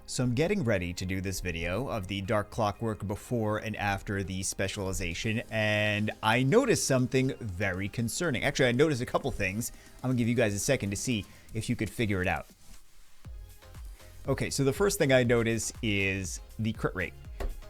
So I'm getting ready to do this video of the Dark Clockwork before and after the specialization, and I noticed something very concerning. Actually, I noticed a couple things. I'm gonna give you guys a second to see if you could figure it out. Okay, so the first thing I noticed is the crit rate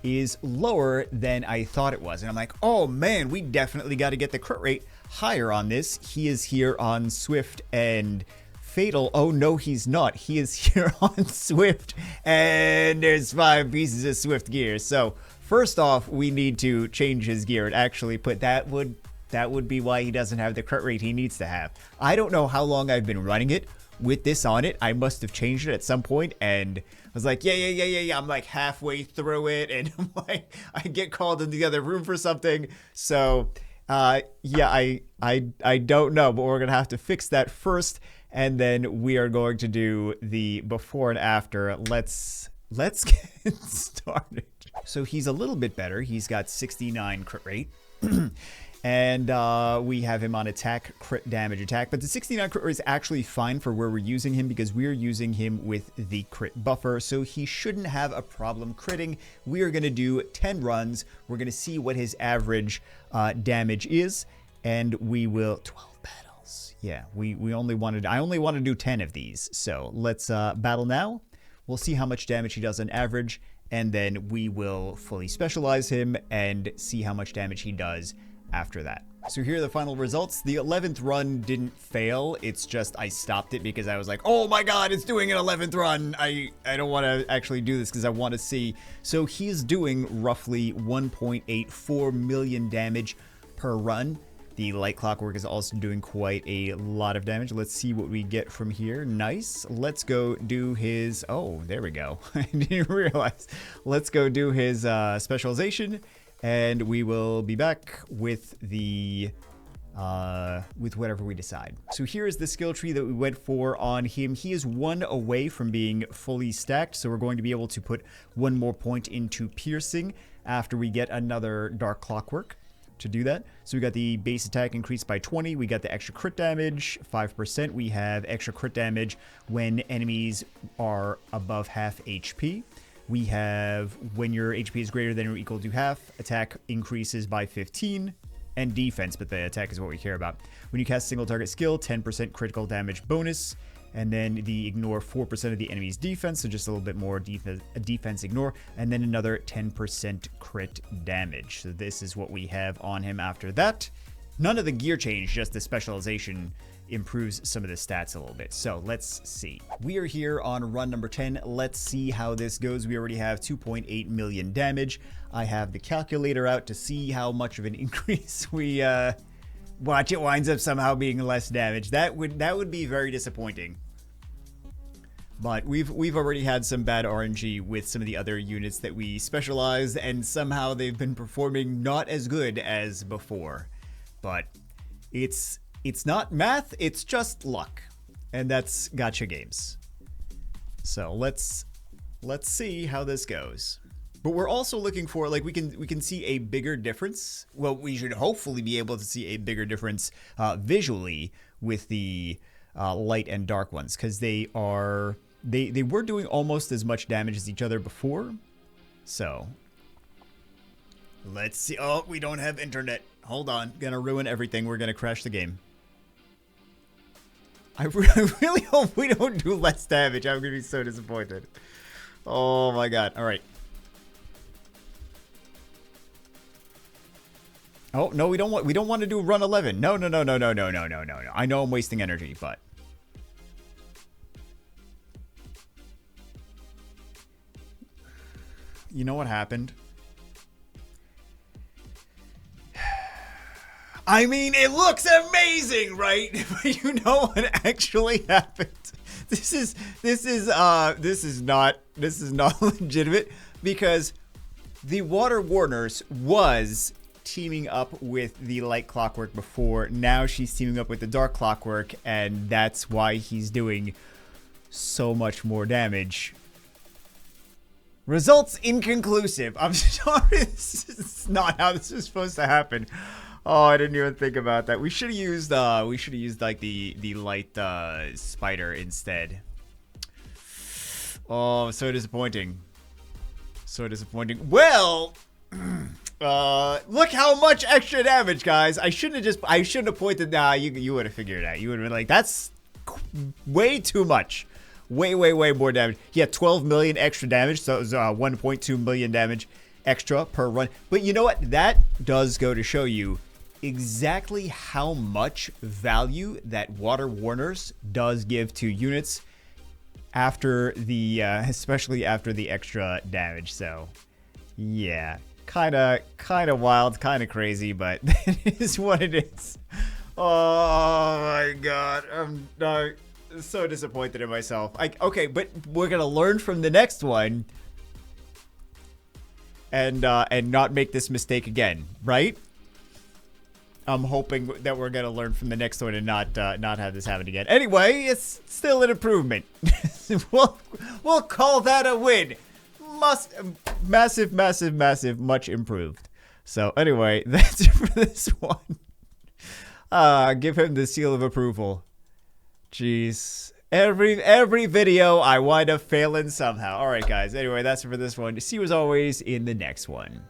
is lower than I thought it was. And I'm like, oh man, we definitely got to get the crit rate higher on this. He is here on Swift and Fatal. Oh no, he's not. He is here on Swift and there's 5 pieces of Swift gear. So first off, we need to change his gear and actually put that would be why he doesn't have the crit rate he needs to have. I don't know how long I've been running it with this on it. I must have changed it at some point, and I was like, yeah. I'm like halfway through it, and I'm like, I get called in the other room for something. So, yeah, I don't know, but we're gonna have to fix that first, and then we are going to do the before and after. Let's get started. So he's a little bit better. He's got 69 crit rate. And we have him on attack, crit damage attack. But the 69 crit rate is actually fine for where we're using him because we're using him with the crit buffer. So he shouldn't have a problem critting. We are going to do 10 runs. We're going to see what his average damage is. And we will... 12 battles. Yeah, I only want to do 10 of these. So let's battle now. We'll see how much damage he does on average. And then we will fully specialize him and see how much damage he does after that. So here are the final results. The 11th run didn't fail. It's just I stopped it because I was like, oh my god, it's doing an 11th run. I don't want to actually do this because I want to see. So he's doing roughly 1.84 million damage per run. The light clockwork is also doing quite a lot of damage. Let's see what we get from here. Nice. Let's go do his... Oh, there we go. I didn't realize. Let's go do his specialization. And we will be back with the with whatever we decide. So here is the skill tree that we went for on him. He is 1 away from being fully stacked, so we're going to be able to put 1 more point into piercing after we get another Dark Clockwork to do that. So we got the base attack increased by 20. We got the extra crit damage, 5%. We have extra crit damage when enemies are above half HP. We have when your HP is greater than or equal to half, attack increases by 15, and defense, but the attack is what we care about. When you cast single target skill, 10% critical damage bonus, and then the ignore 4% of the enemy's defense, so just a little bit more defense ignore, and then another 10% crit damage. So this is what we have on him after that. None of the gear change, just the specialization improves some of the stats a little bit. So let's see. We are here on run number 10. Let's see how this goes. We already have 2.8 million damage. I have the calculator out to see how much of an increase we watch. It winds up somehow being less damage. That would be very disappointing. But we've already had some bad RNG with some of the other units that we specialized, and somehow they've been performing not as good as before. But it's not math, it's just luck. And that's gacha games. So let's see how this goes. But we're also looking for, like, we can see a bigger difference. Well, we should hopefully be able to see a bigger difference visually with the light and dark ones, because they were doing almost as much damage as each other before. So let's see. Oh, we don't have internet. Hold on. Gonna ruin everything. We're gonna crash the game. I really hope we don't do less damage. I'm gonna be so disappointed. Oh my god. Alright. Oh, no, we don't want to do run 11. No. I know I'm wasting energy, but you know what happened? I mean, it looks amazing, right? But you know what actually happened? This is not legitimate, because the Water Warners was teaming up with the Light Clockwork before. Now she's teaming up with the Dark Clockwork, and that's why he's doing so much more damage. Results inconclusive. I'm sorry, this is not how this is supposed to happen. Oh, I didn't even think about that. We should have used like the light spider instead. Oh, so disappointing. So disappointing. Well, look how much extra damage, guys. I shouldn't have pointed. Nah, you would have figured it out. You would have been like, that's way too much. Way more damage. He had 12 million extra damage, so it was 1.2 million damage extra per run. But you know what? That does go to show you exactly how much value that Water Warners does give to units after the, especially after the extra damage. So, yeah, kind of wild, kind of crazy, but it is what it is. Oh my God, I'm so disappointed in myself. Okay, but we're gonna learn from the next one, and not make this mistake again, right? I'm hoping that we're gonna learn from the next one and not have this happen again. Anyway, it's still an improvement. we'll call that a win. Massive, much improved. So anyway, that's it for this one. Give him the seal of approval. Jeez. Every video I wind up failing somehow. Alright guys, anyway, that's it for this one. See you as always in the next one.